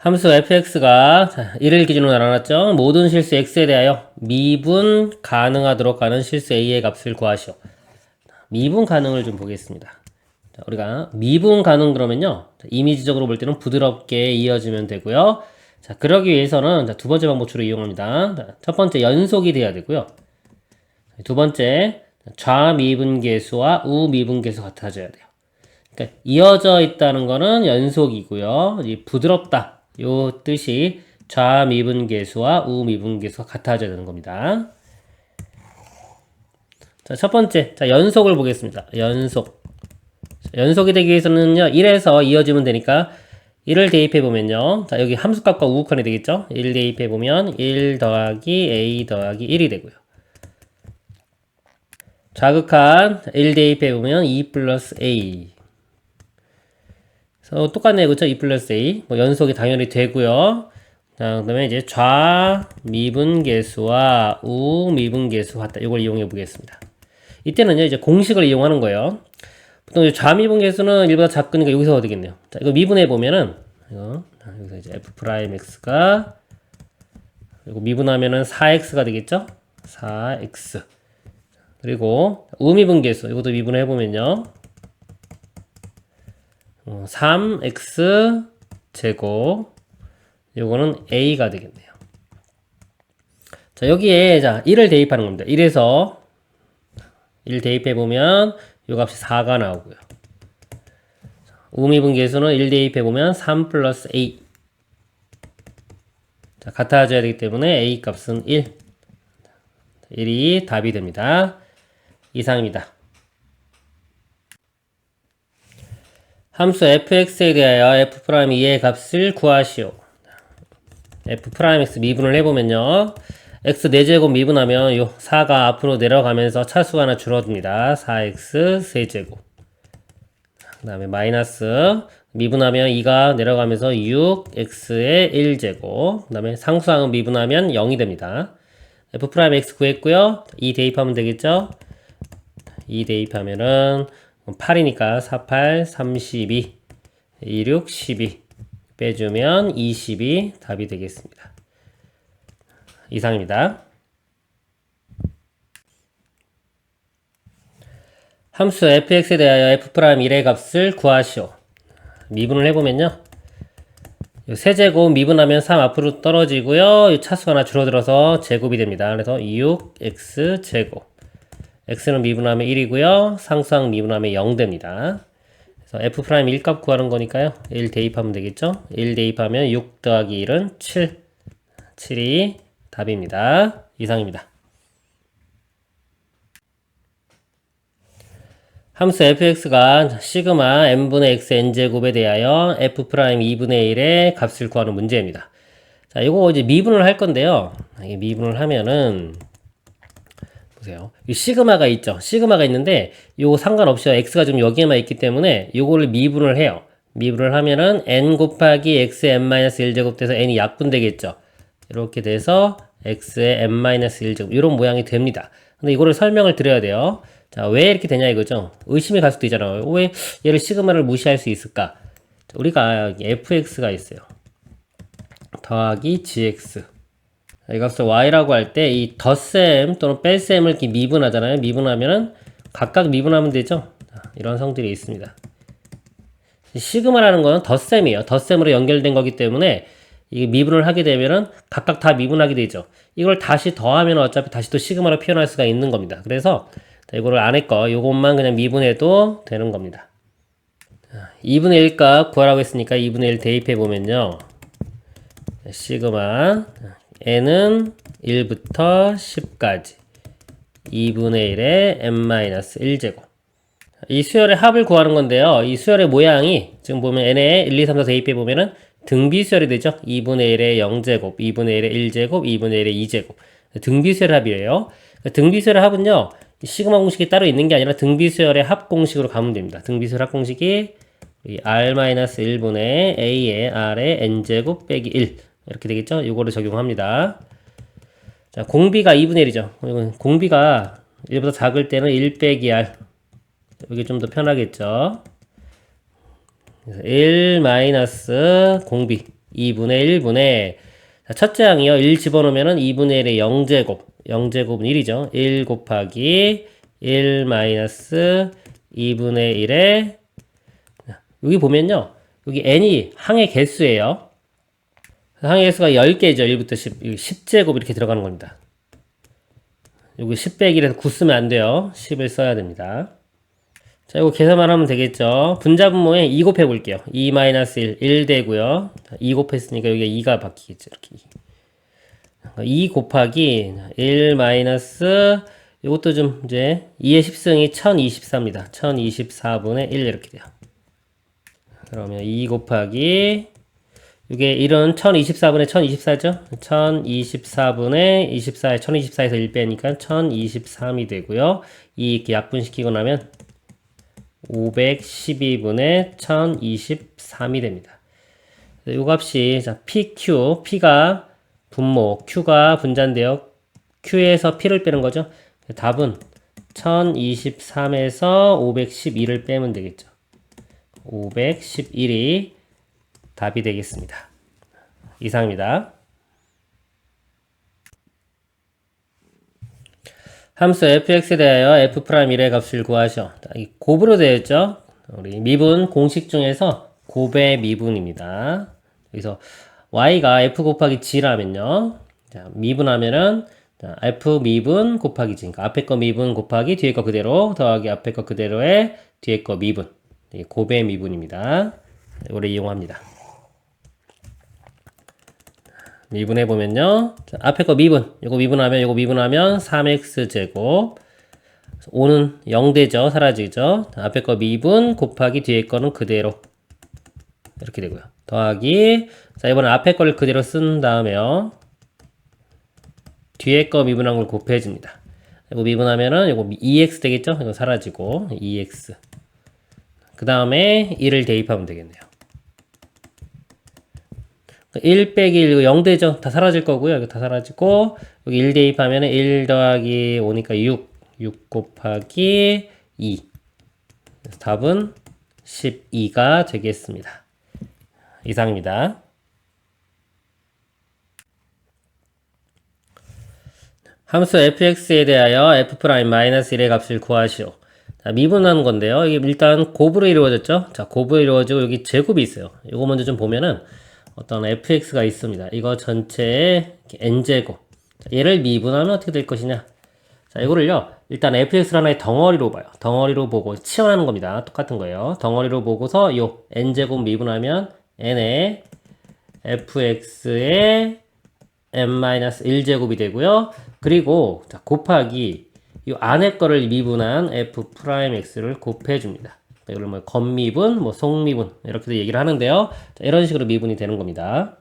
함수 fx가 1을 기준으로 나눠놨죠. 모든 실수 x에 대하여 미분 가능하도록 하는 실수 a의 값을 구하시오. 미분 가능을 좀 보겠습니다. 자, 우리가 미분 가능 그러면요, 이미지적으로 볼 때는 부드럽게 이어지면 되고요. 자, 그러기 위해서는 두 번째 방법 주로 이용합니다. 자, 첫 번째 연속이 돼야 되고요. 두 번째 좌미분계수와 우미분계수 같아져야 돼요. 그러니까 이어져 있다는 거는 연속이고요. 이 부드럽다, 요 뜻이 좌미분계수와 우미분계수가 같아져야 되는 겁니다. 자, 첫 번째, 자, 연속을 보겠습니다. 연속이 되기 위해서는요, 1에서 이어지면 되니까 1을 대입해보면요, 자, 여기 함수값과 우극한이 되겠죠? 1 대입해보면 1 더하기 a 더하기 1이 되고요. 좌극한 1 대입해보면 2 플러스 a. 그래서 똑같네요. 그쵸? 2 플러스 a. 뭐 연속이 당연히 되고요. 자, 그 다음에 이제 좌미분계수와 우미분계수 같다. 이걸 이용해 보겠습니다. 이때는요, 이제 공식을 이용하는 거예요. 보통 좌미분계수는 1보다 작으니까 여기서 되겠네요. 자, 이거 미분해 보면은, 여기서 이제 f'x가, 그리고 미분하면은 4x가 되겠죠? 4x. 그리고 우미분계수, 이것도 미분해 보면요, 3x 제곱, 요거는 a가 되겠네요. 자, 여기에, 자, 1을 대입하는 겁니다. 1에서 1 대입해보면 요 값이 4가 나오고요. 우미분계수는 1 대입해보면 3 플러스 a. 자, 같아져야 되기 때문에 a 값은 1. 1이 답이 됩니다. 이상입니다. 함수 fx에 대하여 f'2의 값을 구하시오. f'x 미분을 해보면요, x 4제곱 미분하면 요 4가 앞으로 내려가면서 차수가 하나 줄어듭니다. 4x 세제곱. 그 다음에 마이너스 미분하면 2가 내려가면서 6x의 1제곱. 그 다음에 상수항은 미분하면 0이 됩니다. f'x 구했고요. 2 대입하면 되겠죠. 2 대입하면은 8이니까 4, 8, 32, 26, 12 빼주면 22 답이 되겠습니다. 이상입니다. 함수 fx에 대하여 f'1의 값을 구하시오. 미분을 해보면요, 세제곱 미분하면 3 앞으로 떨어지고요, 차수가 하나 줄어들어서 제곱이 됩니다. 그래서 6x 제곱. x는 미분하면 1이고요. 상수항 미분하면 0 됩니다. 그래서 f'1 값 구하는 거니까요, 1 대입하면 되겠죠? 1 대입하면 6 더하기 1은 7. 7이 답입니다. 이상입니다. 함수 fx가 시그마 n분의 x n제곱에 대하여 f'2분의 1의 값을 구하는 문제입니다. 자, 이거 이제 미분을 할 건데요. 이게 미분을 하면은, 보세요. 이 시그마가 있죠. 시그마가 있는데, 요거 상관없이 x가 지금 여기에만 있기 때문에 요거를 미분을 해요. 미분을 하면은 n 곱하기 x의 n-1제곱 돼서 n이 약분되겠죠. 이렇게 돼서 x의 n-1제곱 이런 모양이 됩니다. 근데 이거를 설명을 드려야 돼요. 자, 왜 이렇게 되냐 이거죠. 의심이 갈 수도 있잖아요. 왜 얘를 시그마를 무시할 수 있을까? 자, 우리가 여기 fx가 있어요. 더하기 gx. 이 값을 y라고 할 때 이 덧셈 또는 뺄셈을 이렇게 미분하잖아요. 미분하면은 각각 미분하면 되죠. 자, 이런 성질이 있습니다. 시그마라는 거는 덧셈이에요. 덧셈으로 연결된 거기 때문에 이게 미분을 하게 되면은 각각 다 미분하게 되죠. 이걸 다시 더하면 어차피 다시 또 시그마로 표현할 수가 있는 겁니다. 그래서 이거를 안에 거 요것만 그냥 미분해도 되는 겁니다. 2분의 1 값 구하라고 했으니까 2분의 1 대입해 보면요, 시그마 n은 1부터 10까지 2분의 1의 n-1제곱. 이 수열의 합을 구하는 건데요, 이 수열의 모양이 지금 보면 n에 1, 2, 3, 4 대입해 보면은 등비수열이 되죠. 2분의 1의 0제곱, 2분의 1의 1제곱, 2분의 1의 2제곱. 등비수열 합이에요. 등비수열의 합은요, 시그마 공식이 따로 있는 게 아니라 등비수열의 합 공식으로 가면 됩니다. 등비수열 합 공식이 r-1분의 a의 r의 n제곱 빼기 1 이렇게 되겠죠. 이거를 적용합니다. 자, 공비가 2분의 1이죠. 공비가 1보다 작을 때는 1 빼기 r. 이게 좀 더 편하겠죠. 1 마이너스 공비. 2분의 1분의 첫째 항이요. 1 집어넣으면은 2분의 1의 0제곱. 0제곱은 1이죠. 1 곱하기 1 마이너스 2분의 1의 여기 보면요. 여기 n이 항의 개수예요. 항의 개수가 10개죠. 1부터 10. 10제곱 이렇게 들어가는 겁니다. 여기 10 빼기 1에서 9 쓰면 안 돼요. 10을 써야 됩니다. 자, 이거 계산만 하면 되겠죠. 분자분모에 2 곱해 볼게요. 2-1 되고요. 2 곱했으니까 여기 2가 바뀌겠죠. 이렇게 2 곱하기 1 마이너스 이것도 좀 이제 2의 10승이 1024입니다. 1024분의 1 이렇게 돼요. 그러면 2 곱하기 이게 1은 1024분의 1024죠? 1024분의 24에 1024에서 1 빼니까 1023이 되고요. 이 이렇게 약분시키고 나면 512분의 1023이 됩니다. 이 값이 자, PQ, P가 분모, Q가 분자인데요. Q에서 P를 빼는 거죠. 답은 1023에서 512를 빼면 되겠죠. 511이 답이 되겠습니다. 이상입니다. 함수 fx에 대하여 f'1의 값을 구하시오. 곱으로 되어 있죠. 우리 미분 공식 중에서 곱의 미분입니다. 여기서 y가 f 곱하기 g라면요. 자, 미분하면은 자, f 미분 곱하기 g. 그러니까 앞에 거 미분 곱하기 뒤에 거 그대로 더하기 앞에 거 그대로의 뒤에 거 미분. 곱의 미분입니다. 이거를 이용합니다. 미분해 보면요. 자, 앞에 거 미분. 요거 미분하면 3x 제곱. 5는 0되죠. 사라지죠. 자, 앞에 거 미분 곱하기 뒤에 거는 그대로. 이렇게 되고요. 더하기. 자, 이번에 앞에 거를 그대로 쓴 다음에요. 뒤에 거 미분한 걸 곱해 줍니다. 이거 미분하면은 요거 2x 되겠죠? 이거 사라지고 2x. 그 다음에 1을 대입하면 되겠네요. 1 빼기 1, 이거 0 되죠? 다 사라질 거고요. 이거 다 사라지고, 여기 1 대입하면 1 더하기 5니까 6 곱하기 2. 그래서 답은 12가 되겠습니다. 이상입니다. 함수 fx에 대하여 f'-1의 값을 구하시오. 자, 미분하는 건데요. 이게 일단 곱으로 이루어졌죠? 자, 곱으로 이루어지고 여기 제곱이 있어요. 이거 먼저 좀 보면은 어떤 fx가 있습니다. 이거 전체의 n제곱. 얘를 미분하면 어떻게 될 것이냐? 자, 이거를요. 일단 fx를 하나의 덩어리로 봐요. 덩어리로 보고 치환하는 겁니다. 똑같은 거예요. 덩어리로 보고서 요 n제곱 미분하면 n의 fx의 n-1제곱이 되고요. 그리고 자, 곱하기 이 안에 거를 미분한 f'x를 곱해줍니다. 이걸 뭐 겉미분, 뭐 속미분 이렇게도 얘기를 하는데요. 자, 이런 식으로 미분이 되는 겁니다.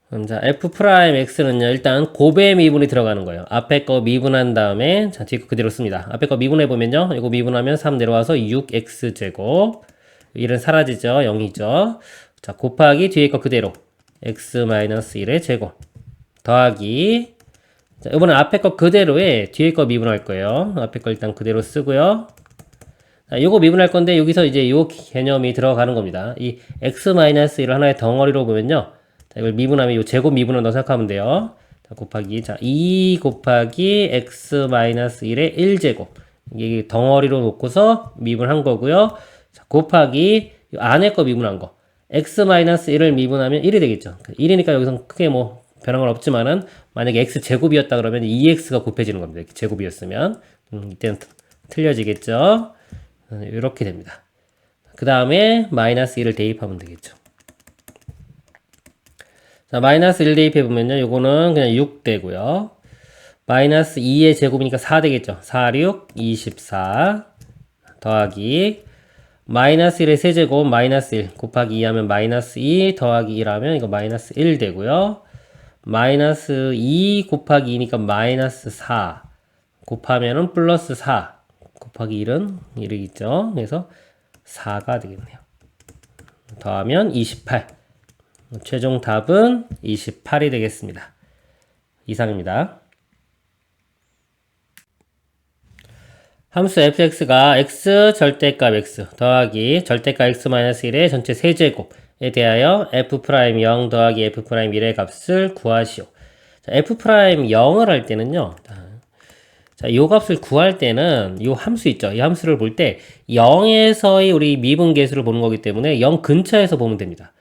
그럼 자, f'x는요. 일단 곱의 미분이 들어가는 거예요. 앞에 거 미분한 다음에 자, 뒤에 거 그대로 씁니다. 앞에 거 미분해 보면요. 이거 미분하면 3 내려와서 6x 제곱. 1은 사라지죠. 0이죠. 자, 곱하기 뒤에 거 그대로 x-1의 제곱. 더하기 자, 이번엔 앞에 거 그대로에 뒤에 거 미분할 거예요. 앞에 거 일단 그대로 쓰고요. 자, 요거 미분할 건데 여기서 이제 요 개념이 들어가는 겁니다. 이 x-1을 하나의 덩어리로 보면요. 자, 이걸 미분하면 요 제곱 미분을 넣어 생각하면 돼요. 자, 곱하기 자, 2 곱하기 x-1의 1제곱. 이게 덩어리로 놓고서 미분한 거고요. 자, 곱하기 요 안에 거 미분한 거. x-1을 미분하면 1이 되겠죠. 1이니까 여기서 크게 뭐 변한 건 없지만은 만약에 x 제곱이었다 그러면 2x가 곱해지는 겁니다. 제곱이었으면 이때는 틀려지겠죠. 이렇게 됩니다. 그 다음에 마이너스 1을 대입하면 되겠죠. 자, 마이너스 1 대입해보면요. 요거는 그냥 6 되고요. 마이너스 2의 제곱이니까 4 되겠죠. 4, 6, 24 더하기 마이너스 1의 세제곱 마이너스 1 곱하기 2 하면 마이너스 2 더하기 1 하면 이거 마이너스 1 되고요. 마이너스 2 곱하기 2니까 마이너스 4 곱하면은 플러스 4 곱하기 1은 1이겠죠. 그래서 4가 되겠네요. 더하면 28. 최종 답은 28이 되겠습니다. 이상입니다. 함수 fx가 x 절대값 x 더하기 절대값 x-1의 전체 세제곱에 대하여 f'0 더하기 f'1의 값을 구하시오. 자, f'0을 할 때는요. 자, 요 값을 구할 때는 요 함수 있죠. 이 함수를 볼 때 0에서의 우리 미분계수를 보는 거기 때문에 0 근처에서 보면 됩니다.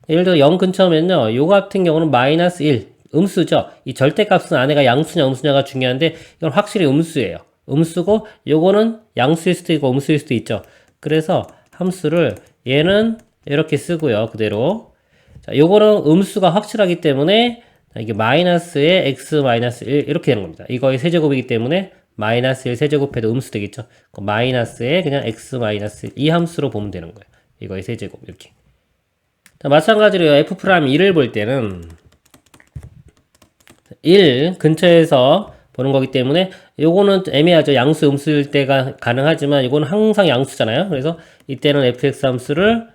예를 들어 0 근처면요. 요 같은 경우는 마이너스 1 음수죠. 이 절대값은 안에가 양수냐 음수냐가 중요한데 이건 확실히 음수예요. 음수고 요거는 양수일 수도 있고 음수일 수도 있죠. 그래서 함수를 얘는 이렇게 쓰고요. 그대로. 자, 요거는 음수가 확실하기 때문에 이게 마이너스에 x 마이너스 1 이렇게 되는 겁니다. 이거의 세제곱이기 때문에 마이너스 1 세제곱해도 음수 되겠죠. 그 마이너스에 그냥 x 마이너스 1 이 함수로 보면 되는 거예요. 이거의 세제곱 이렇게. 자, 마찬가지로 f'1을 볼 때는 1 근처에서 보는 거기 때문에 요거는 애매하죠. 양수 음수일 때가 가능하지만 이거는 항상 양수잖아요. 그래서 이때는 fx 함수를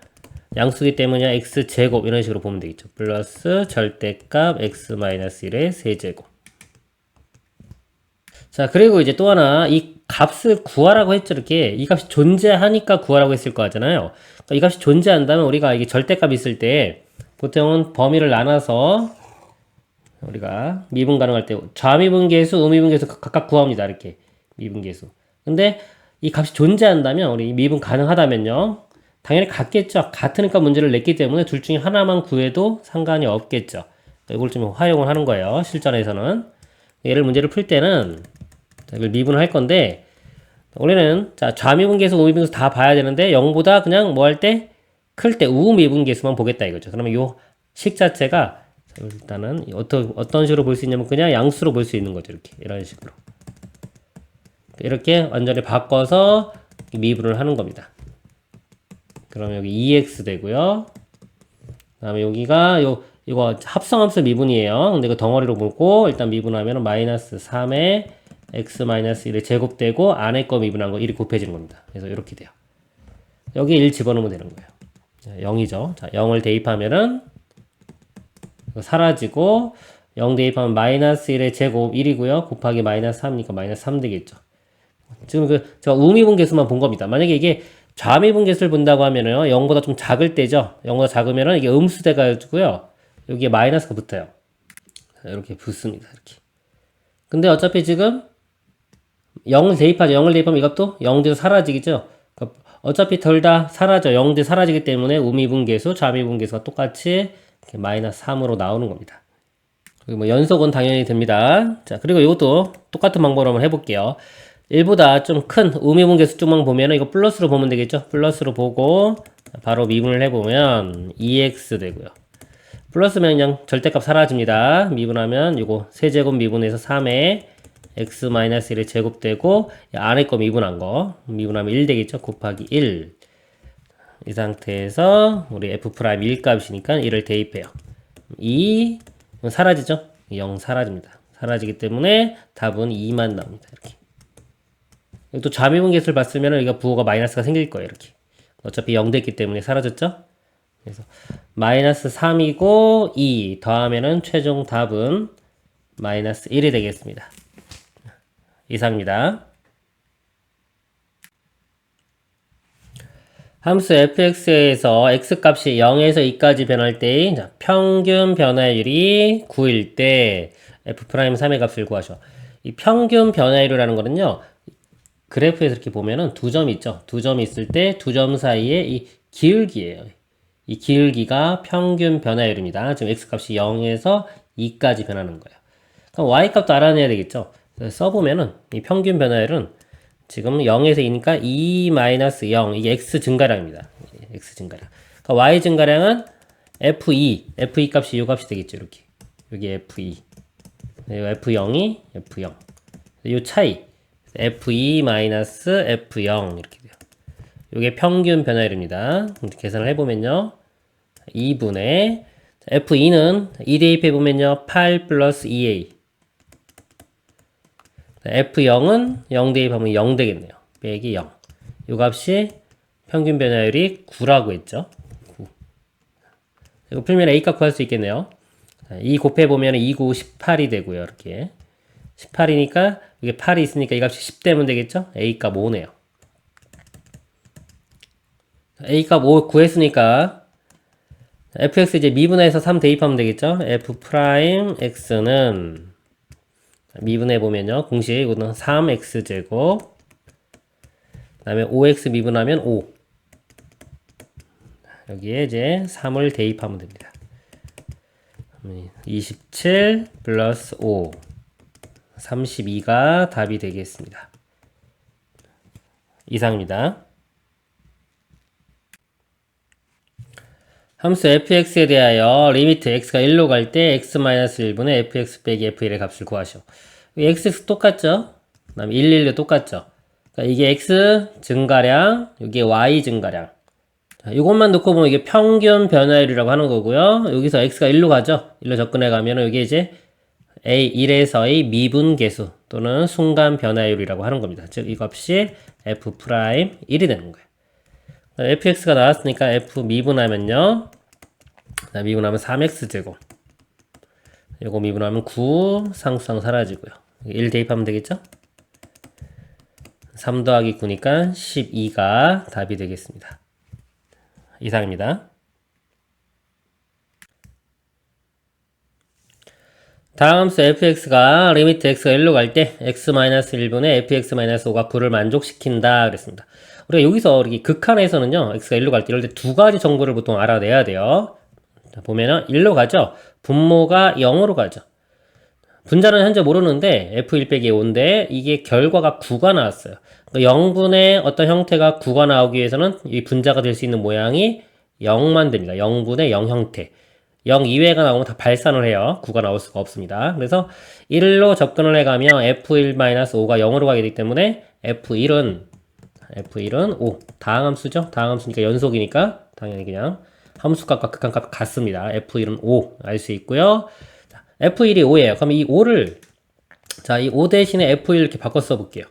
양수기 때문에 x제곱 이런 식으로 보면 되겠죠. 플러스 절대값 x-1의 세제곱. 자, 그리고 이제 또 하나 이 값을 구하라고 했죠. 이렇게 이 값이 존재하니까 구하라고 했을 거 같잖아요. 그러니까 이 값이 존재한다면 우리가 이게 절대값 있을 때 보통은 범위를 나눠서 우리가 미분 가능할 때 좌미분계수, 우미분계수 각각 구합니다. 이렇게 미분계수. 근데 이 값이 존재한다면 우리 미분 가능하다면요. 당연히 같겠죠. 같으니까 문제를 냈기 때문에 둘 중에 하나만 구해도 상관이 없겠죠. 이걸 좀 활용을 하는 거예요. 실전에서는. 얘를 문제를 풀 때는 이걸 미분을 할 건데 우리는 자 좌미분계수, 우미분계수 다 봐야 되는데 0보다 그냥 뭐 할 때 클 때 우미분계수만 보겠다 이거죠. 그러면 요 식 자체가 일단은 어떤 식으로 볼 수 있냐면 그냥 양수로 볼 수 있는 거죠. 이렇게 이런 식으로 이렇게 완전히 바꿔서 미분을 하는 겁니다. 그러면 여기 2x 되고요. 그다음에 여기가 이거 합성함수 미분이에요. 근데 이거 덩어리로 보고 일단 미분하면 마이너스 3에 x-1의 제곱되고 안에 거 미분한 거 1이 곱해지는 겁니다. 그래서 이렇게 돼요. 여기 1 집어넣으면 되는 거예요. 0이죠. 자, 0을 대입하면은 사라지고 0 대입하면 마이너스 1의 제곱 1이고요. 곱하기 마이너스 3이니까 마이너스 3 되겠죠. 지금 제가 우미분계수만 본 겁니다. 만약에 이게 좌미분계수를 본다고 하면은 0보다 좀 작을 때죠. 0보다 작으면은 이게 음수돼 가지고요. 여기에 마이너스가 붙어요. 이렇게 붙습니다. 이렇게. 근데 어차피 지금 0을 대입하죠. 0을 대입하면 이것도 0대로 사라지겠죠. 그러니까 어차피 둘 다 사라져. 0대 사라지기 때문에 우미분계수, 좌미분계수가 똑같이 이렇게 마이너스 3으로 나오는 겁니다. 그리고 뭐 연속은 당연히 됩니다. 자, 그리고 이것도 똑같은 방법으로 한번 해볼게요. 1보다 좀 큰 우미분계수 쪽만 보면 이거 플러스로 보면 되겠죠? 플러스로 보고 바로 미분을 해보면 2x 되고요. 플러스면 그냥 절대값 사라집니다. 미분하면 이거 세제곱 미분해서 3에 x-1의 제곱되고 안에 거 미분한 거 미분하면 1 되겠죠? 곱하기 1. 이 상태에서 우리 f'1 값이니까 1을 대입해요. 2 사라지죠? 0 사라집니다. 사라지기 때문에 답은 2만 나옵니다. 이렇게. 또 좌미분계수를 봤으면 여기가 부호가 마이너스가 생길 거예요. 이렇게. 어차피 0 됐기 때문에 사라졌죠? 그래서 마이너스 3이고 2 더하면은 최종 답은 마이너스 1이 되겠습니다. 이상입니다. 함수 fx에서 x값이 0에서 2까지 변할 때의 평균 변화율이 9일 때 f'3의 값을 구하셔. 이 평균 변화율이라는 거는요. 그래프에서 이렇게 보면은 두 점이 있죠. 두 점이 있을 때 두 점 사이에 이 기울기예요. 이 기울기가 평균 변화율입니다. 지금 x값이 0에서 2까지 변하는 거예요. 그럼 y값도 알아내야 되겠죠. 써보면은 이 평균 변화율은 지금 0에서 2니까 2-0 이게 x 증가량입니다. x 증가량. 그러니까 y 증가량은 f2 값이 이 값이 되겠죠. 이렇게 여기 f2 f0이 f0 이 차이 f2-f0 이렇게 돼요. 이게 평균 변화율입니다. 계산을 해보면요. 2분의 f2는 2 대입해보면요. 8 플러스 2a f0은 0 대입하면 0 되겠네요. 빼기 0. 이 값이 평균 변화율이 9라고 했죠. 9. 이거 풀면 A값 구할 수 있겠네요. 2 곱해보면 2, 9, 18이 되고요. 이렇게. 18이니까 이게 8이 있으니까 이 값이 10 되면 되겠죠? A 값 5네요. A 값 5 구했으니까 fx 이제 미분해서 3 대입하면 되겠죠? f 프라임 x는 미분해 보면요. 공식 이거는 3x 제곱 그다음에 5x 미분하면 5 여기에 이제 3을 대입하면 됩니다. 27 플러스 5 32가 답이 되겠습니다. 이상입니다. 함수 fx에 대하여 리미트 x가 1로 갈 때 x-1분의 fx 빼기 f1의 값을 구하시오. x 똑같죠? 그 다음에 1, 1도 똑같죠? 그러니까 이게 x 증가량, 이게 y 증가량. 이것만 놓고 보면 이게 평균 변화율이라고 하는 거고요. 여기서 x가 1로 가죠? 1로 접근해 가면 이게 이제 A1에서의 미분 계수 또는 순간 변화율이라고 하는 겁니다. 즉 이 값이 f'1이 되는 거예요. fx가 나왔으니까 f 미분하면요. 미분하면 3x제곱. 요거 미분하면 9, 상수상 사라지고요. 1 대입하면 되겠죠? 3 더하기 9니까 12가 답이 되겠습니다. 이상입니다. 다음 함수 fx가 리미트 x가 1로 갈 때 x-1분의 fx-5가 9를 만족시킨다 그랬습니다. 우리가 여기서 이렇게 극한에서는요 x가 1로 갈 때 이럴 때 두 가지 정보를 보통 알아내야 돼요. 자, 보면은 1로 가죠. 분모가 0으로 가죠. 분자는 현재 모르는데 f1 빼기 5인데 이게 결과가 9가 나왔어요. 그러니까 0분의 어떤 형태가 9가 나오기 위해서는 이 분자가 될 수 있는 모양이 0만 됩니다. 0분의 0 형태. 0 이외가 나오면 다 발산을 해요. 9가 나올 수가 없습니다. 그래서 1로 접근을 해가면 f1-5가 0으로 가게 되기 때문에 f1은 5. 다항함수죠? 다항함수니까 연속이니까 당연히 그냥 함수값과 극한값 같습니다. f1은 5 알 수 있고요. 자, f1이 5예요. 그럼 이 5를 자, 이 5 대신에 f1 이렇게 바꿔 써볼게요.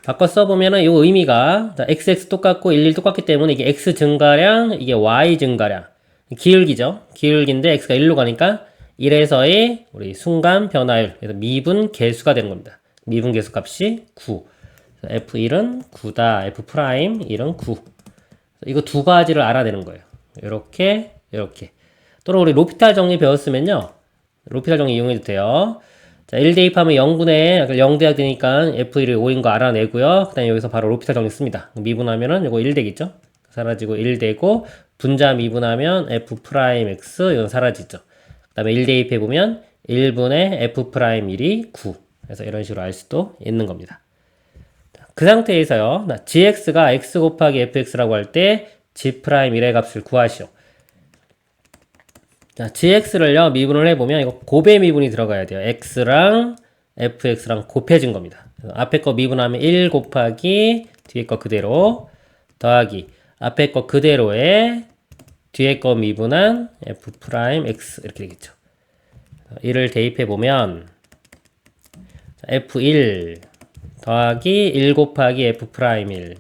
바꿔 써보면은 요 의미가 자, xx 똑같고 11 똑같기 때문에 이게 x 증가량, 이게 y 증가량. 기울기죠. 기울기인데 x가 1로 가니까 1에서의 우리 순간 변화율, 그래서 미분 계수가 되는 겁니다. 미분 계수 값이 9. f1은 9다. f'1은 9. 이거 두 가지를 알아내는 거예요. 이렇게. 또는 우리 로피탈 정리 배웠으면요. 로피탈 정리 이용해도 돼요. 자, 1 대입하면 0분의 0 대야 되니까 f1이 5인 거 알아내고요. 그 다음에 여기서 바로 로피탈 정리 씁니다. 미분하면은 이거 1 되겠죠? 사라지고 1 되고 분자 미분하면 f'x 이건 사라지죠. 그 다음에 1 대입해보면 1분의 f'1이 9. 그래서 이런 식으로 알 수도 있는 겁니다. 그 상태에서요. gx가 x 곱하기 fx라고 할 때 g'1의 값을 구하시오. 자, gx를요. 미분을 해보면 이거 곱의 미분이 들어가야 돼요. x랑 fx랑 곱해진 겁니다. 앞에 거 미분하면 1 곱하기 뒤에 거 그대로 더하기 앞에 거 그대로에 뒤에 거 미분한 f'x 이렇게 되겠죠. 1을 대입해보면 f1 더하기 1 곱하기 f'1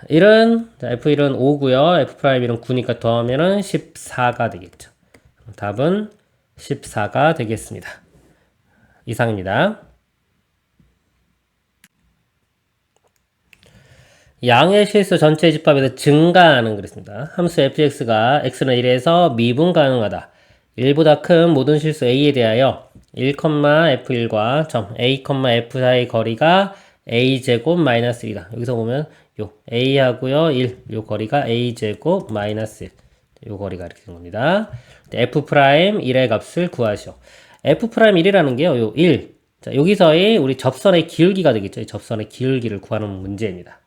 1은 f1은 5고요. f'1은 9니까 더하면은 14가 되겠죠. 답은 14가 되겠습니다. 이상입니다. 양의 실수 전체 집합에서 증가하는 그랬습니다. 함수 fx가 x는 1에서 미분 가능하다. 1보다 큰 모든 실수 a에 대하여 1,f1과 점 a, f 사이의 거리가 a제곱 마이너스 1이다. 여기서 보면 요 a하고요 1, 요 거리가 a제곱 마이너스 1. 요 거리가 이렇게 된 겁니다. f'1의 값을 구하시오. f'1이라는 게요, 요 1. 자, 여기서의 우리 접선의 기울기가 되겠죠. 이 접선의 기울기를 구하는 문제입니다.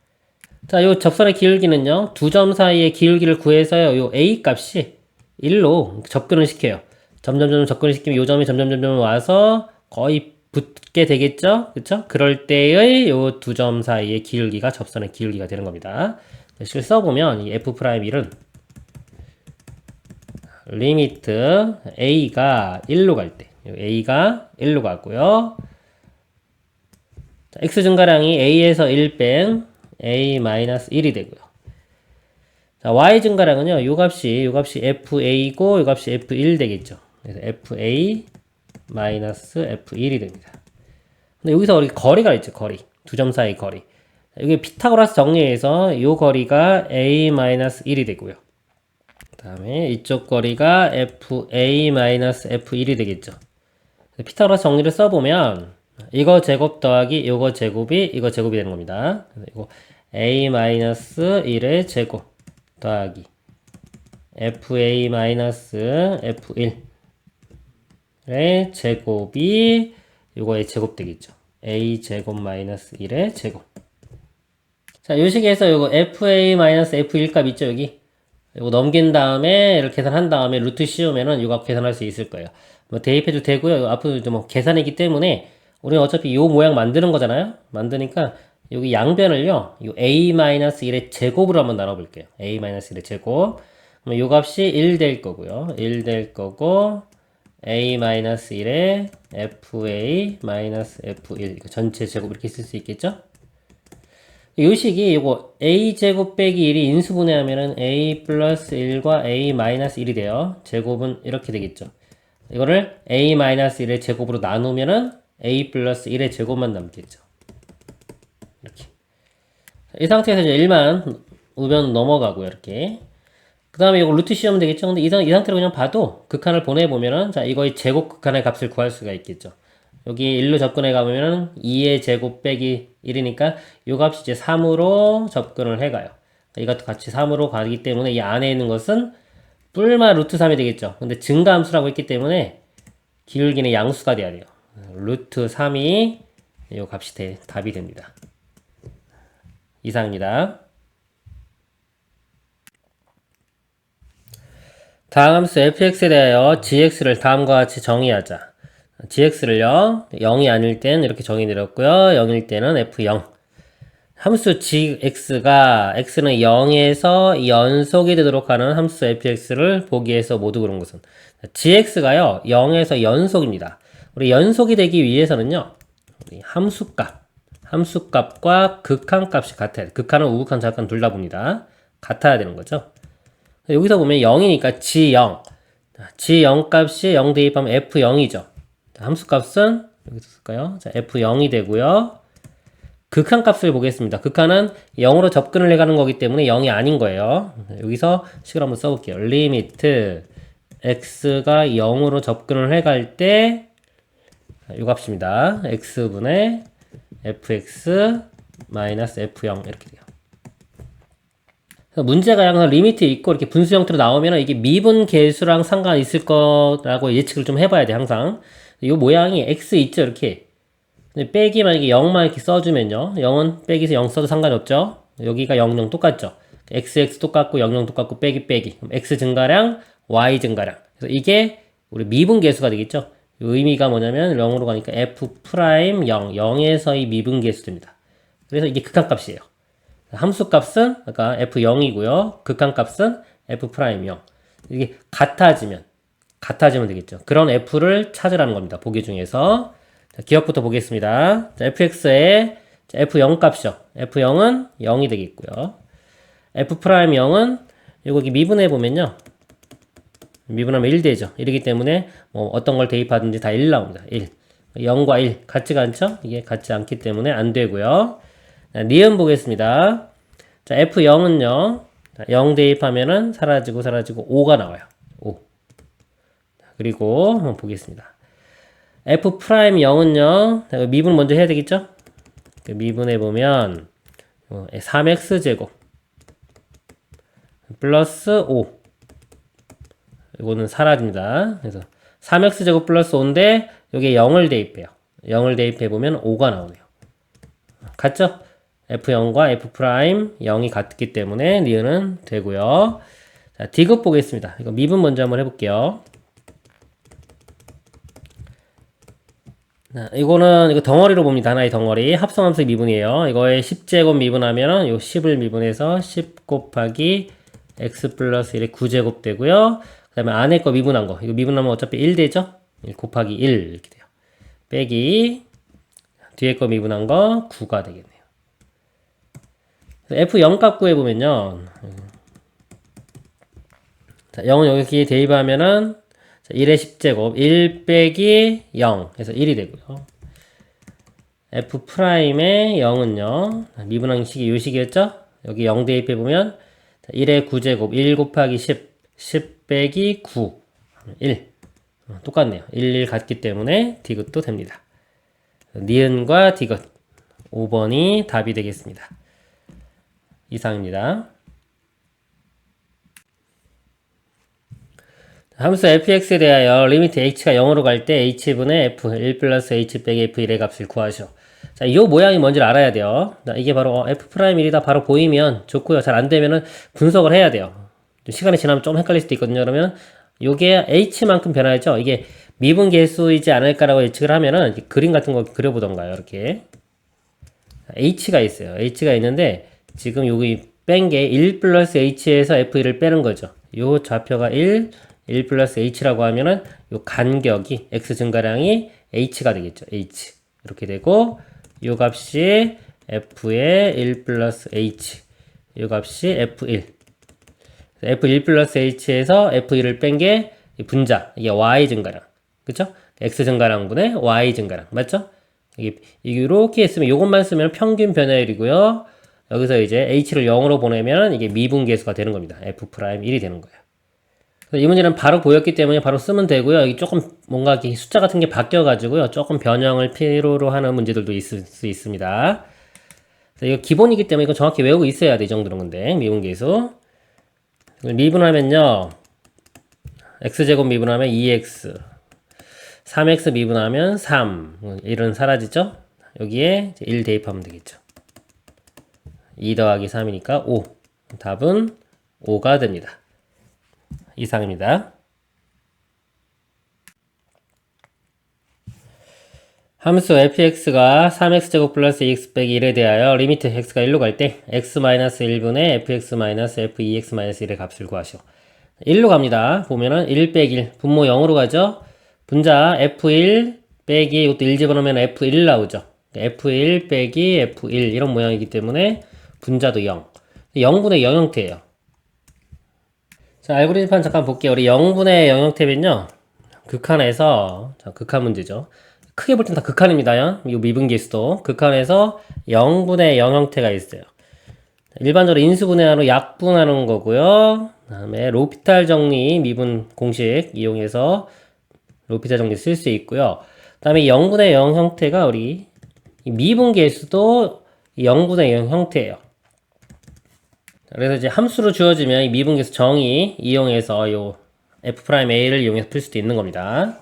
자, 요 접선의 기울기는요, 두 점 사이의 기울기를 구해서요, 요 a 값이 1로 접근을 시켜요. 점점점 접근을 시키면 요 점이 점점점 와서 거의 붙게 되겠죠? 그쵸? 그럴 때의 요 두 점 사이의 기울기가 접선의 기울기가 되는 겁니다. 실을 써보면 이 f'1은 리미트 a가 1로 갈 때, a가 1로 가고요. x 증가량이 a에서 1 뺀 a-1이 되고요. 자, y 증가량은요, 요 값이 fa고 요 값이 f1 되겠죠. 그래서 fa 마이너스 f1이 됩니다. 근데 여기서 우리 거리가 있죠. 거리. 두 점 사이 거리. 여기 피타고라스 정리해서 이 거리가 a-1이 되고요. 그 다음에 이쪽 거리가 fa-f1이 되겠죠. 피타고라스 정리를 써보면 이거 제곱 더하기 이거 제곱이 이거 제곱이 되는 겁니다. 그래서 이거 a-1의 제곱 더하기 fa-f1의 제곱이 이거의 제곱 되겠죠. a 제곱 마이너스 1의 제곱. 자, 요 식에서 요거 fa-f1 값 있죠, 여기? 이거 넘긴 다음에 이렇게 계산한 다음에 루트 씌우면은 이거 계산할 수 있을 거예요. 뭐 대입해도 되고요. 앞으로 뭐 계산이기 때문에 우리는 어차피 요 모양 만드는 거잖아요. 만드니까 여기 양변을요. 요 a-1의 제곱으로 한번 나눠 볼게요. a-1의 제곱. 그럼 요 값이 1 될 거고요. 1 될 거고 a-1의 fa-f1 이거 전체 제곱 이렇게 쓸 수 있겠죠? 이 식이 이거 a제곱 빼기 1이 인수분해하면은 a 플러스 1과 a 마이너스 1이 돼요. 제곱은 이렇게 되겠죠. 이거를 a 마이너스 1의 제곱으로 나누면은 a 플러스 1의 제곱만 남겠죠. 이렇게. 이 상태에서 이제 1만 우변 넘어가고요. 이렇게. 그 다음에 이거 루트 씌우면 되겠죠. 근데 이 상태로 그냥 봐도 극한을 보내보면은 자, 이거의 제곱 극한의 값을 구할 수가 있겠죠. 여기 1로 접근해 가보면은 2의 제곱 빼기 1이니까 이 값이 이제 3으로 접근을 해가요. 이것도 같이 3으로 가기 때문에 이 안에 있는 것은 뿔마 루트 3이 되겠죠. 근데 증가함수라고 했기 때문에 기울기는 양수가 돼야 돼요. 루트 3이 이 값이 답이 됩니다. 이상입니다. 다음 함수 fx에 대하여 gx를 다음과 같이 정의하자. gx를요, 0이 아닐 땐 이렇게 정의 내렸고요. 0일 때는 f0. 함수 gx가 x는 0에서 연속이 되도록 하는 함수 fx를 보기 위해서 모두 그런 것은 gx가요, 0에서 연속입니다. 우리 연속이 되기 위해서는요, 우리 함수값과 극한값이 같아야 돼. 극한은 우극한, 좌극한 둘 다 봅니다. 같아야 되는 거죠. 여기서 보면 0이니까 g0. g0 값이 0 대입하면 f0이죠. 함수값은 여기서 쓸까요? 자, f0이 되고요. 극한값을 보겠습니다. 극한은 0으로 접근을 해가는 거기 때문에 0이 아닌 거예요. 여기서 식을 한번 써볼게요. 리미트 x가 0으로 접근을 해갈 때 이 값입니다. x분의 fx 마이너스 f0 이렇게 돼요. 문제가 항상 리미트 있고 이렇게 분수 형태로 나오면 이게 미분 계수랑 상관 있을 거라고 예측을 좀 해봐야 돼, 항상. 이 모양이 x 있죠, 이렇게. 근데 빼기 만약에 0만 이렇게 써주면요. 0은 빼기에서 0 써도 상관이 없죠. 여기가 0, 0 똑같죠. x 똑같고 0, 0 똑같고 빼기. 그럼 x 증가량, y 증가량. 그래서 이게 우리 미분 계수가 되겠죠. 의미가 뭐냐면 0으로 가니까 f 프라임 0, 0에서의 미분 계수입니다. 그래서 이게 극한값이에요. 함수값은 아까 f0이고요. 극한값은 f 프라임 0. 이게 같아지면 되겠죠. 그런 f를 찾으라는 겁니다. 보기 중에서. 자, 기억부터 보겠습니다. 자, fx의 f0 값이죠. f0은 0이 되겠고요. f 프라임 0은 이거 미분해 보면요. 미분하면 1 되죠. 1이기 때문에 뭐 어떤 걸 대입하든지 다 1 나옵니다. 1. 0과 1 같지가 않죠? 이게 같지 않기 때문에 안 되고요. 자, 니은 보겠습니다. 자, f0은요. 0 대입하면은 사라지고 5가 나와요. 5. 그리고 한번 보겠습니다. f 프라임 0은요. 미분 먼저 해야 되겠죠? 미분해 보면 3x 제곱 플러스 5. 이거는 사라집니다. 그래서 3x 제곱 플러스 5인데 여기에 0을 대입해요. 0을 대입해 보면 5가 나오네요. 같죠? f0과 f 프라임 0이 같기 때문에 니은은 되고요. 자, 디귿 보겠습니다. 이거 미분 먼저 한번 해볼게요. 자, 이거 덩어리로 봅니다. 하나의 덩어리. 합성함수의 미분이에요. 이거에 10제곱 미분하면은 요 10을 미분해서 10 곱하기 x 플러스 1의 9제곱 되고요. 그 다음에 안에 거 미분한 거. 이거 미분하면 어차피 1 되죠? 1 곱하기 1 이렇게 돼요. 빼기 뒤에 거 미분한 거 9가 되겠네요. f0 값 구해보면요. 자, 0은 여기 대입하면은 자, 1의 10제곱 1 빼기 0 해서 1이 되고요. F'의 0은요. 미분항식이 요 식이었죠? 여기 0 대입해보면 1의 9제곱 1 곱하기 10 빼기 9 1 똑같네요. 1 같기 때문에 디귿도 됩니다. 니은과 디귿 5번이 답이 되겠습니다. 이상입니다. 함수 fx에 대하여 리미트 h가 0으로 갈 때 h분의 f 1 플러스 h 빼기 f1의 값을 구하시오. 자, 이 모양이 뭔지를 알아야 돼요. 자, 이게 바로 f'1이다 바로 보이면 좋고요. 잘 안 되면은 분석을 해야 돼요. 시간이 지나면 좀 헷갈릴 수도 있거든요. 그러면 요게 h만큼 변하죠. 이게 미분계수이지 않을까라고 예측을 하면은 그림 같은 거 그려보던가요. 이렇게 h가 있어요. h가 있는데 지금 여기 뺀 게 1 플러스 h에서 f1을 빼는 거죠. 요 좌표가 1 플러스 h라고 하면은 요 간격이 x 증가량이 h가 되겠죠. h 이렇게 되고 요 값이 f의 1 플러스 h 요 값이 f1 f1 플러스 h에서 f1을 뺀 게 분자 이게 y 증가량 그쵸? x 증가량분의 y 증가량 맞죠? 이게 이렇게 했으면 요것만 쓰면 평균 변화율이고요. 여기서 이제 h를 0으로 보내면 이게 미분계수가 되는 겁니다. f'1이 되는 거예요. 이 문제는 바로 보였기 때문에 바로 쓰면 되고요. 여기 조금 뭔가 숫자 같은 게 바뀌어가지고요. 조금 변형을 필요로 하는 문제들도 있을 수 있습니다. 이거 기본이기 때문에 이거 정확히 외우고 있어야 돼. 이 정도는 근데 미분계수. 미분하면요. x제곱 미분하면 2x 3x 미분하면 3 1은 사라지죠? 여기에 1 대입하면 되겠죠. 2 더하기 3이니까 5 답은 5가 됩니다. 이상입니다. 함수 fx가 3x제곱 플러스 2x 빼기 1에 대하여 리미트 x가 1로 갈 때 x-1분의 fx-f2x-1의 값을 구하시오. 1로 갑니다. 보면은 1 빼기 1 분모 0으로 가죠. 분자 f1 빼기 이것도 1 집어넣으면 f1 나오죠. f1 빼기 f1 이런 모양이기 때문에 분자도 0 0분의 0 형태예요. 자, 알고리즘판 잠깐 볼게요. 우리 0분의 0 형태면요. 극한에서, 자, 극한 문제죠. 크게 볼 땐 다 극한입니다. 이 미분계수도. 극한에서 0분의 0 형태가 있어요. 일반적으로 인수분해하로 약분하는 거고요. 그 다음에 로피탈 정리 미분 공식 이용해서 로피탈 정리 쓸 수 있고요. 그 다음에 0분의 0 형태가 우리 미분계수도 0분의 0 형태예요. 그래서 이제 함수로 주어지면 이 미분계수 정의 이용해서 요 f'a를 이용해서 풀 수도 있는 겁니다.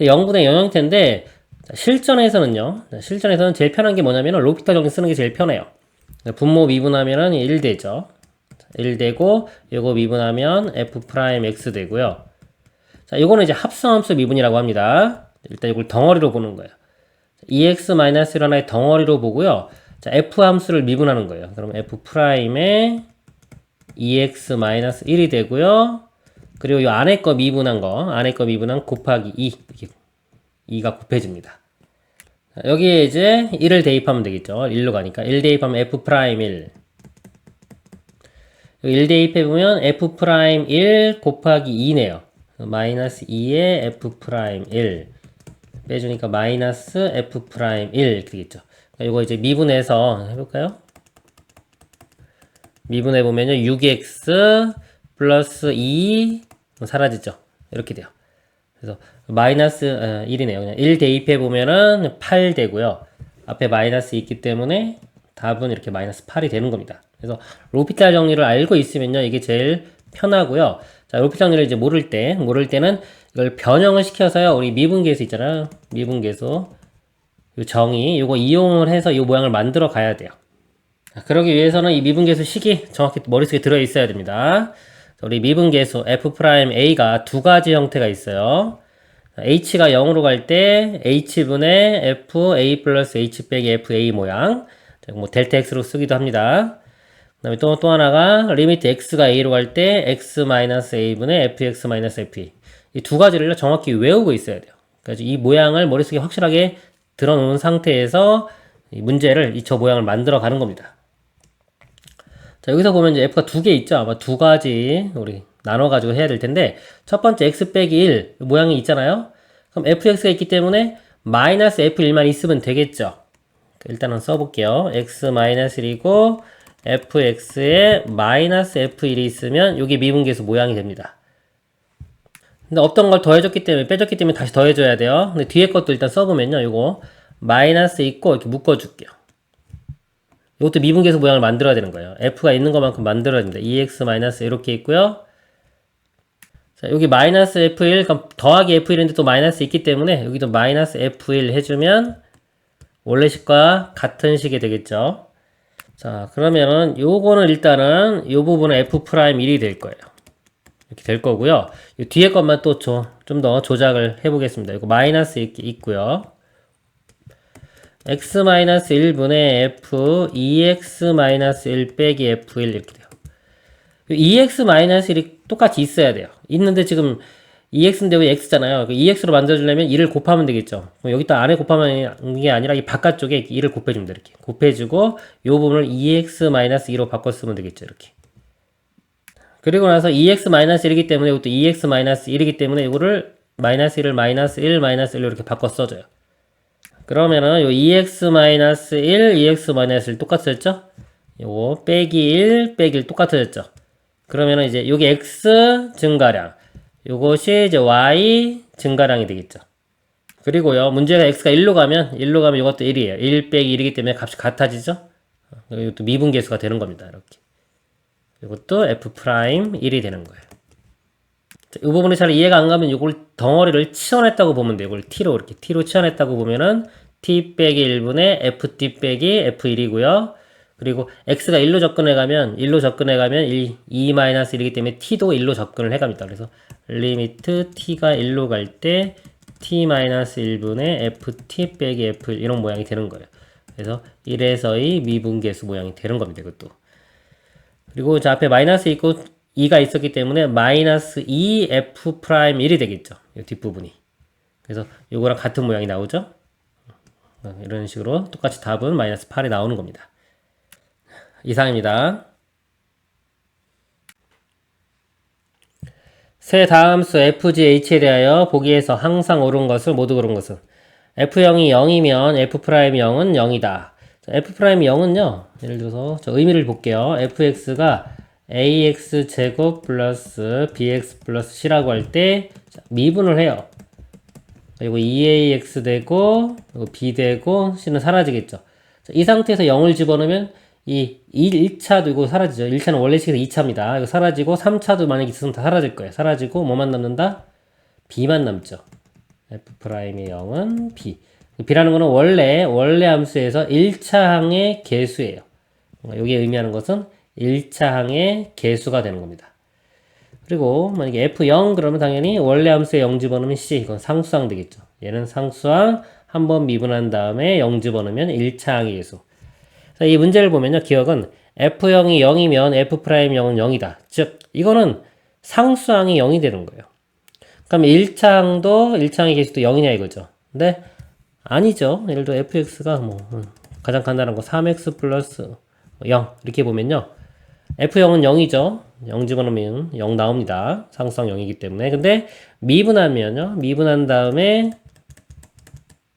0분의 0 형태인데 실전에서는 제일 편한 게 뭐냐면 로피탈 정리 쓰는 게 제일 편해요. 분모 미분하면은 1 되죠. 1 되고 요거 미분하면 f'x 되고요. 자, 요거는 이제 합성함수 미분이라고 합니다. 일단 이걸 덩어리로 보는 거예요. 2x-1 덩어리로 보고요. 자, f 함수를 미분하는 거예요. 그럼 f'의 2x-1이 되고요. 그리고 요 안에 거 미분한 곱하기 2 이렇게 2가 곱해집니다. 자, 여기에 이제 1을 대입하면 되겠죠. 1로 가니까 1 대입하면 f'1 1 대입해보면 f'1 곱하기 2네요. 마이너스 2의 f'1 빼주니까 마이너스 f'1 이렇게 되겠죠. 이거 이제 미분해서 해볼까요? 미분해보면요. 6x 플러스 2 사라지죠. 이렇게 돼요. 그래서 마이너스 1이네요. 그냥 1 대입해보면은 8 되고요. 앞에 마이너스 있기 때문에 답은 이렇게 마이너스 8이 되는 겁니다. 그래서 로피탈 정리를 알고 있으면요. 이게 제일 편하고요. 자, 로피탈 정리를 이제 모를 때는 이걸 변형을 시켜서요. 우리 미분계수 있잖아요. 미분계수. 요 정의, 요거 이용을 해서 요 모양을 만들어 가야 돼요. 자, 그러기 위해서는 이 미분계수 식이 정확히 머릿속에 들어 있어야 됩니다. 자, 우리 미분계수 f'a가 두 가지 형태가 있어요. 자, h가 0으로 갈 때 h분의 fa 플러스 h 빼기 fa 모양. 자, 뭐 델타 x로 쓰기도 합니다. 그 다음에 또 하나가 리미트 x가 a로 갈 때 x-a분의 fx-fe. 이 두 가지를 정확히 외우고 있어야 돼요. 그래서 이 모양을 머릿속에 확실하게 들어놓은 상태에서 이 문제를 저 모양을 만들어 가는 겁니다. 자, 여기서 보면 이제 f가 두 개 있죠. 아마 두 가지 우리 나눠가지고 해야 될 텐데, 첫 번째 x 빼기 1 모양이 있잖아요? 그럼 fx가 있기 때문에 마이너스 f1만 있으면 되겠죠? 일단은 써볼게요. x-1이고 fx에 마이너스 f1이 있으면 여기 미분계수 모양이 됩니다. 근데 없던 걸 더해줬기 때문에, 빼줬기 때문에 다시 더해줘야 돼요. 근데 뒤에 것도 일단 써보면요. 이거 마이너스 있고 이렇게 묶어줄게요. 이것도 미분계수 모양을 만들어야 되는 거예요. f가 있는 것만큼 만들어야 됩니다. 2x 마이너스 이렇게 있고요. 자, 여기 마이너스 f1, 그럼 더하기 f1인데 또 마이너스 있기 때문에 여기도 마이너스 f1 해주면 원래 식과 같은 식이 되겠죠. 자, 그러면은 요거는 일단은 요 부분은 f'1이 될 거예요. 이렇게 될 거고요. 이 뒤에 것만 또 좀 더 조작을 해보겠습니다. 이거 마이너스 이렇게 있고요. x-1분의 f 2x-1 빼기 f1 이렇게 돼요. 2x-1이 똑같이 있어야 돼요. 있는데 지금 2x인데 왜 x잖아요. 2x로 만들어주려면 1을 곱하면 되겠죠. 여기다 안에 곱하면 게 아니라 이 바깥쪽에 1을 곱해줍니다. 이렇게 곱해주고 요 부분을 2x-2로 바꿔 쓰면 되겠죠. 이렇게. 그리고 나서 2x-1이기 때문에 이것도 2x-1이기 때문에 이거를 마이너스 1을 마이너스 1, 마이너스 1로 이렇게 바꿔 써줘요. 그러면은 요 2x-1, 2x-1 똑같아졌죠? 요거 빼기 1, 빼기 1 똑같아졌죠? 그러면은 이제 여기 x 증가량, 요것이 이제 y 증가량이 되겠죠. 그리고요, 문제가 x가 1로 가면 이것도 1이에요. 1 빼기 1이기 때문에 값이 같아지죠? 이것도 미분계수가 되는 겁니다. 이렇게. 이것도 f'1이 되는 거예요. 이 부분이 잘 이해가 안 가면 이걸 덩어리를 치워냈다고 보면 돼요. 이걸 t로 이렇게 t로 치워냈다고 보면은 t 빼기 1분의 ft 빼기 f1이고요. 그리고 x가 1로 접근해 가면 2-1이기 때문에 t도 1로 접근을 해 갑니다. 그래서 리미트 t가 1로 갈 때 t-1분의 ft 빼기 f1 이런 모양이 되는 거예요. 그래서 1에서의 미분계수 모양이 되는 겁니다. 이것도. 그리고 자 앞에 마이너스 있고 2가 있었기 때문에 마이너스 2f'1이 되겠죠. 이 뒷부분이. 그래서 이거랑 같은 모양이 나오죠. 이런 식으로 똑같이 답은 마이너스 8이 나오는 겁니다. 이상입니다. 세 다함수 fgh에 대하여 보기에서 항상 옳은 것을 모두 그런 것은 f0이 0이면 f'이 0은 0이다. f'이 0은요. 예를 들어서 저 의미를 볼게요. fx가 ax 제곱 플러스 bx 플러스 c라고 할 때 미분을 해요. 그리고 2ax 되고 b 되고 c는 사라지겠죠. 이 상태에서 0을 집어넣으면 이 1차도 이거 사라지죠. 1차는 원래 식에서 2차입니다. 이거 사라지고 3차도 만약에 있으면 다 사라질 거예요. 사라지고 뭐만 남는다? b만 남죠. f'의 0은 b. b라는 거는 원래 함수에서 1차항의 개수예요. 여기에 의미하는 것은 1차항의 개수가 되는 겁니다. 그리고 만약에 f0 그러면 당연히 원래 함수에 0 집어넣으면 c. 이건 상수항 되겠죠. 얘는 상수항 한번 미분한 다음에 0 집어넣으면 1차항의 개수. 이 문제를 보면요. 기억은 f0이 0이면 f'0은 0이다. 즉 이거는 상수항이 0이 되는 거예요. 그럼 1차항의 개수도 0이냐 이거죠. 근데 아니죠. 예를 들어 fx가 가장 간단한 거 3x 플러스 0 이렇게 보면요. f0은 0이죠. 0 집어넣으면 0 나옵니다. 상수항 0이기 때문에. 근데 미분하면요. 미분한 다음에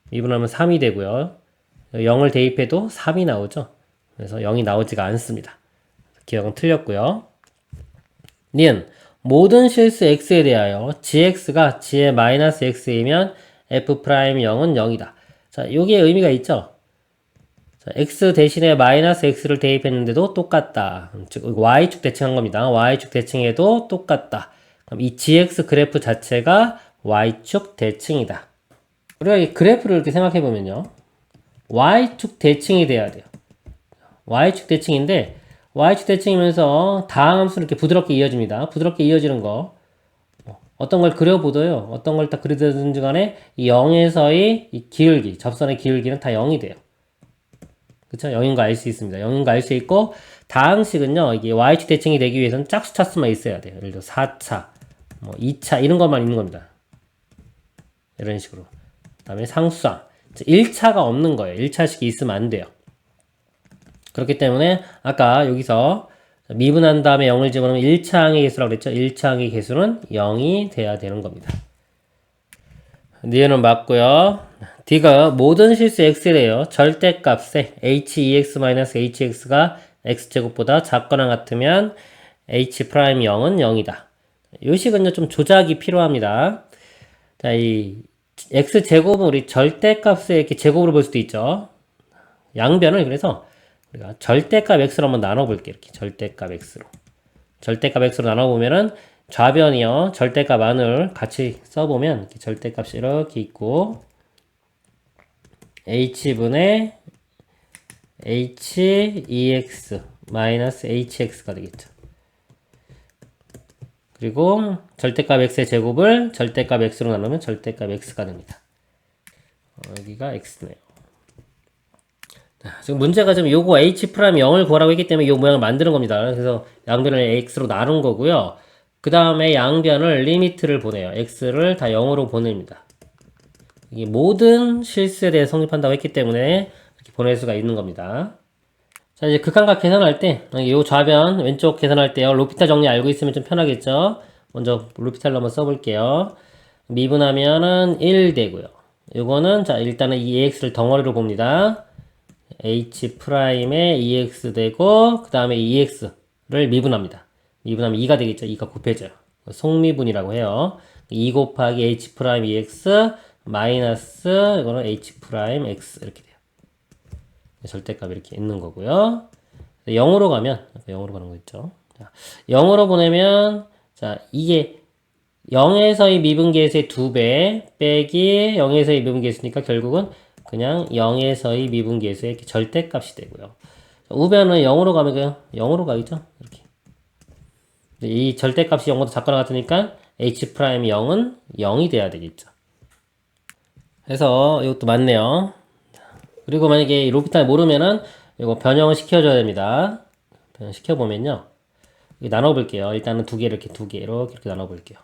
미분하면 3이 되고요. 0을 대입해도 3이 나오죠. 그래서 0이 나오지가 않습니다. 기억은 틀렸고요. 니은 모든 실수 x에 대하여 gx가 g의 마이너스 x이면 f'0은 0이다. 자, 요게 의미가 있죠. 자, x 대신에 마이너스 x를 대입했는데도 똑같다. 즉 y축 대칭한 겁니다. y축 대칭해도 똑같다. 그럼 이 gx 그래프 자체가 y축 대칭이다. 우리가 이 그래프를 이렇게 생각해 보면요. y축 대칭이 돼야 돼요. y축 대칭인데 y축 대칭이면서 다항함수는 이렇게 부드럽게 이어집니다. 부드럽게 이어지는 거 어떤 걸 그려보도요. 어떤 걸 다 그리든지 간에 이 0에서의 이 기울기, 접선의 기울기는 다 0이 돼요. 그쵸? 0인 거 알 수 있습니다. 0인 거 알 수 있고 다항식은요. 이게 y축 대칭이 되기 위해서는 짝수 차수만 있어야 돼요. 예를 들어 4차, 2차 이런 것만 있는 겁니다. 이런 식으로. 그 다음에 상수항. 1차가 없는 거예요. 1차식이 있으면 안 돼요. 그렇기 때문에 아까 여기서 미분한 다음에 0을 집어넣으면 1차항의 개수라고 그랬죠. 1차항의 개수는 0이 돼야 되는 겁니다. 니은은 맞고요. D가 모든 실수 x에 대하여 절대값에 hex-hx가 x제곱보다 작거나 같으면 h'0은 0이다. 요 식은요 좀 조작이 필요합니다. 자, 이 x제곱은 우리 절대값에 이렇게 제곱으로 볼 수도 있죠. 양변을 그래서 우리가 절대값 x로 한번 나눠볼게요. 이렇게 절대값 x로. 절대값 x로 나눠보면은 좌변이요. 절대값 안을 같이 써보면 이렇게 절대값이 이렇게 있고 h분의 hex 마이너스 hx가 되겠죠. 그리고 절대값 x의 제곱을 절대값 x로 나누면 절대값 x가 됩니다. 여기가 x네요. 지금 문제가 지금 요거 h'0을 구하라고 했기 때문에 이 모양을 만드는 겁니다. 그래서 양변을 x로 나눈 거고요. 그 다음에 양변을 리미트를 보내요. x를 다 0으로 보냅니다. 이게 모든 실수에 대해 성립한다고 했기 때문에 이렇게 보낼 수가 있는 겁니다. 자, 이제 극한각 계산할 때, 요 좌변 왼쪽 계산할 때요. 로피탈 정리 알고 있으면 좀 편하겠죠? 먼저 로피탈로 한번 써볼게요. 미분하면은 1 되고요. 요거는, 자, 일단은 이 ax를 덩어리로 봅니다. h'에 2x 되고, 그 다음에 2x를 미분합니다. 미분하면 2가 되겠죠? 2가 곱해져요. 속미분이라고 해요. 2 곱하기 h'2x 마이너스, 이거는 h'x 이렇게 돼요. 절대값 이렇게 있는 거고요. 0으로 가면 0으로 가는 거 있죠. 자, 0으로 보내면 자 이게 0에서의 미분계수의 2배 빼기 0에서의 미분계수니까 결국은 그냥 0에서의 미분계수의 이렇게 절대값이 되고요. 자, 우변은 0으로 가면 그냥 0으로 가겠죠. 이렇게 이 절대값이 0보다 작거나 같으니까 h'0은 0이 돼야 되겠죠. 그래서 이것도 맞네요. 그리고 만약에 로피탈 모르면은 이거 변형을 시켜줘야 됩니다. 변형 시켜보면요. 나눠볼게요. 일단은 두 개 이렇게 이렇게 나눠볼게요.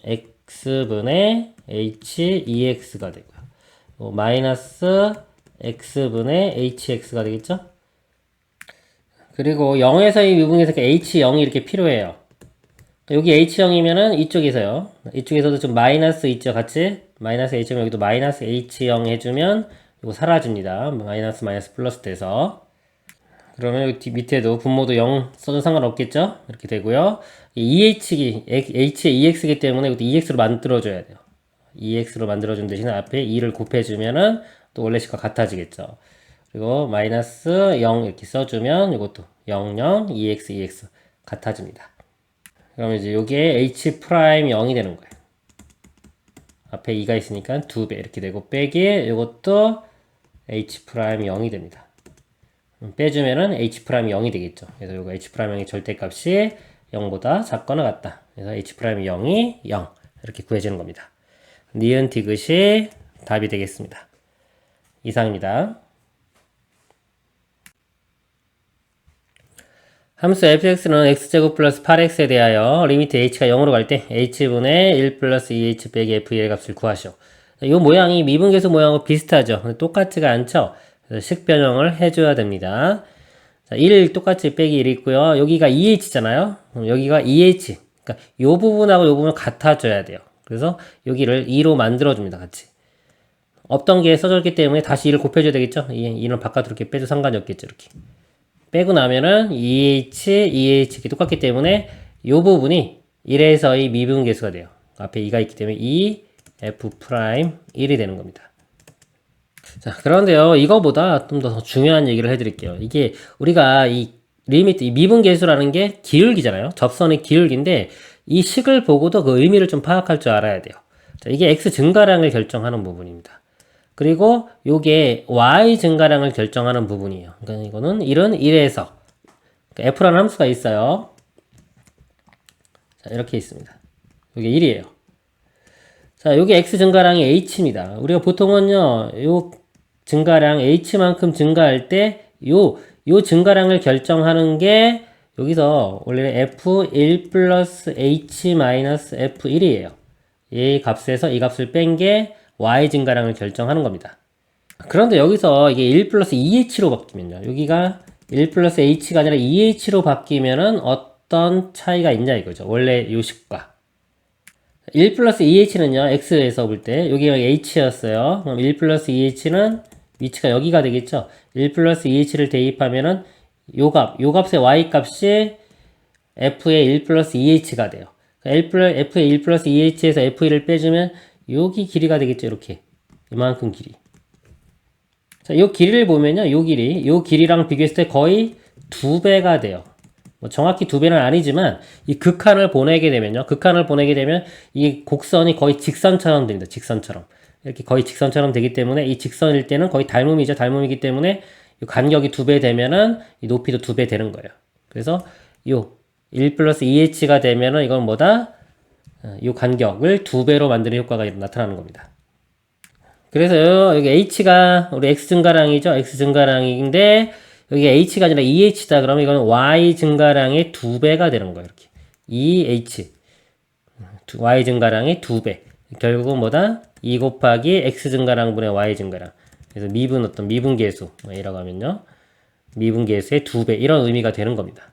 x분의 h2x가 되고요. 마이너스 x분의 hx가 되겠죠? 그리고 0에서의 미분에서 h0이 이렇게 필요해요. 여기 h0이면은 이쪽에서요. 이쪽에서도 좀 마이너스 있죠, 같이? 마이너스 h0 여기도 마이너스 h0 해주면 이거 사라집니다. 마이너스 플러스 돼서. 그러면 여기 밑에도 분모도 0 써도 상관없겠죠? 이렇게 되고요. 이 h의 2x이기 때문에 이것도 2x로 만들어줘야 돼요. 2x로 만들어준 대신에 앞에 2를 곱해주면은 또 원래 식과 같아지겠죠. 그리고 마이너스 0 이렇게 써주면 이것도 0, 0, 2x 같아집니다. 그러면 이제 요게 h'0이 되는 거예요. 앞에 2가 있으니까 2배 이렇게 되고 빼기 요것도 h'0이 됩니다. 빼주면은 h'0이 0이 되겠죠. 그래서 요거 h'0의 절대값이 0보다 작거나 같다. 그래서 h'0이 0이 0 이렇게 구해지는 겁니다. 니은 디귿이 답이 되겠습니다. 이상입니다. 함수 fx는 x제곱 플러스 8x에 대하여 리미트 h가 0으로 갈 때 h분의 1 플러스 2h 빼기 f의 값을 구하시오. 이 모양이 미분계수 모양하고 비슷하죠. 똑같지가 않죠. 그래서 식변형을 해줘야 됩니다. 자, 1 똑같이 빼기 1 있고요. 여기가 2h잖아요. 그럼 여기가 2h. 그러니까 요 부분하고 요 부분 같아져야 돼요. 그래서 여기를 2로 만들어줍니다. 같이. 없던 게 써졌기 때문에 다시 2를 곱해줘야 되겠죠. 2는 바깥으로 이렇게 빼도 상관이 없겠죠. 이렇게. 빼고 나면은 2h, 이게 똑같기 때문에 이 부분이 1에서의 미분계수가 돼요. 앞에 2가 있기 때문에 2, f'1이 되는 겁니다. 자, 그런데요, 이거보다 좀 더 중요한 얘기를 해드릴게요. 이게 우리가 이 리미트, 이 미분계수라는 게 기울기잖아요. 접선의 기울기인데 이 식을 보고도 그 의미를 좀 파악할 줄 알아야 돼요. 자, 이게 x 증가량을 결정하는 부분입니다. 그리고 요게 y 증가량을 결정하는 부분이에요. 그러니까 이거는 1은 1에서 그러니까 f라는 함수가 있어요. 자, 이렇게 있습니다. 요게 1이에요. 자, 요게 x 증가량이 h입니다. 우리가 보통은요, 요 증가량 h만큼 증가할 때 요 증가량을 결정하는 게 여기서 원래는 f1 플러스 h 마이너스 f1이에요. 이 값에서 이 값을 뺀 게 y 증가량을 결정하는 겁니다. 그런데 여기서 이게 1 플러스 2h로 바뀌면요. 여기가 1 플러스 h가 아니라 2h로 바뀌면은 어떤 차이가 있냐 이거죠. 원래 요식과. 1 플러스 2h는요, x에서 볼 때, 여기가 h였어요. 그럼 1 플러스 2h는 위치가 여기가 되겠죠. 1 플러스 2h를 대입하면은 요 값의 y 값이 f의 1 플러스 2h가 돼요. f의 1 플러스 2h에서 f1을 빼주면 여기 길이가 되겠죠. 이렇게. 이만큼 길이. 자, 요 길이를 보면요. 요 길이랑 비교했을 때 거의 2배가 돼요. 뭐 정확히 2배는 아니지만 이 극한을 보내게 되면요. 이 곡선이 거의 직선처럼 됩니다. 직선처럼. 이렇게 거의 직선처럼 되기 때문에 이 직선일 때는 거의 닮음이죠. 닮음이기 때문에 이 간격이 2배 되면은 이 높이도 2배 되는 거예요. 그래서 요 1 플러스 2h가 되면은 이건 뭐다? 이 간격을 2배로 만드는 효과가 나타나는 겁니다. 그래서 여기 h가 우리 x 증가량이죠. x 증가량인데 여기 h가 아니라 2h다. 그러면 이건 y 증가량의 2배가 되는 거예요. 이렇게 2h y 증가량의 2배. 결국은 뭐다? 2 곱하기 x 증가량분의 y 증가량. 그래서 미분계수 이라고 하면요. 미분계수의 2배 이런 의미가 되는 겁니다.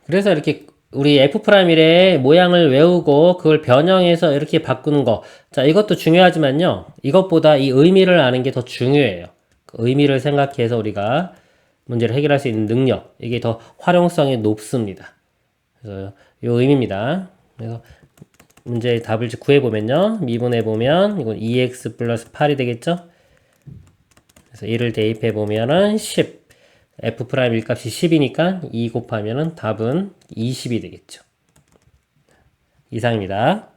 그래서 이렇게 우리 F'의 모양을 외우고 그걸 변형해서 이렇게 바꾸는 거. 자, 이것도 중요하지만요. 이것보다 이 의미를 아는 게 더 중요해요. 그 의미를 생각해서 우리가 문제를 해결할 수 있는 능력. 이게 더 활용성이 높습니다. 그래서 이 의미입니다. 그래서 문제의 답을 구해보면요. 미분해보면 이건 2x 플러스 8이 되겠죠? 그래서 이를 대입해보면은 10. F' 일값이 10이니까 2 곱하면은 답은 20이 되겠죠. 이상입니다.